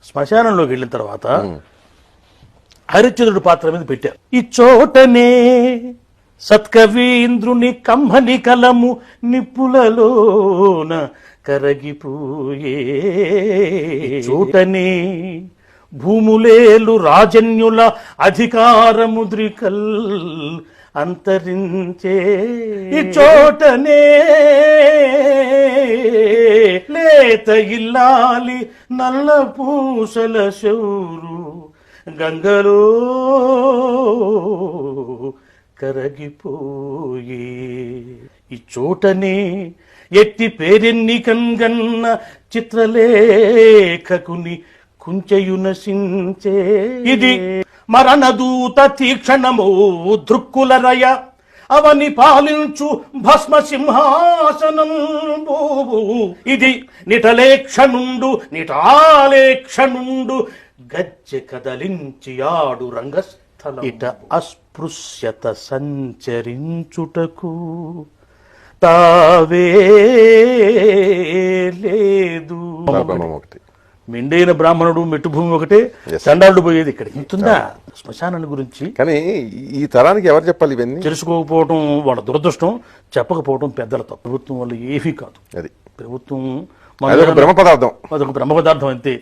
శ్మశానంలోకి వెళ్ళిన తర్వాత హరిశ్చంద్రుడి పాత్ర మీద పెట్టారు. ఈ చోటనే సత్కవీంద్రుని కమ్మని కలము నిప్పులలోన కరగిపోయే, చోటనే భూములేలు రాజన్యుల అధికారముద్రికల్ అంతరించే, ఈ చోటనే లేత ఇల్లాలి నల్ల పూసల శౌరు గంగలో కరగిపోయే, ఈ చోటనే ఎట్టి పేరెన్ని కన్గన్న చిత్రలేఖకుని కుంచెయునసించే, ఇది మరణదూత తీక్షణము దృక్కులరయ అవని పాలించు భస్మ సింహాసనం, ఇది నిటలేక్షణుండు నిటాలేక్షణుండు గజ్జె కదలించి ఆడు రంగస్థలం, ఇట అస్పృశ్యత సంచరించుటకు తావే లేదు. మెండైన బ్రాహ్మణుడు మెట్టుభూమి ఒకటే, చండాలుడు పోయేది ఇక్కడ. ఇంతుందా శ్మశానాన్ని గురించి? కానీ ఈ తరానికి ఎవరు చెప్పాలి ఇవన్నీ? తెలుసుకోకపోవడం వాళ్ళ దురదృష్టం, చెప్పకపోవడం పెద్దల తప్పు. ప్రభుత్వం వల్ల ఏమీ కాదు. అది ప్రభుత్వం అదొక బ్రహ్మ పదార్థం, అదొక బ్రహ్మ పదార్థం అంతే.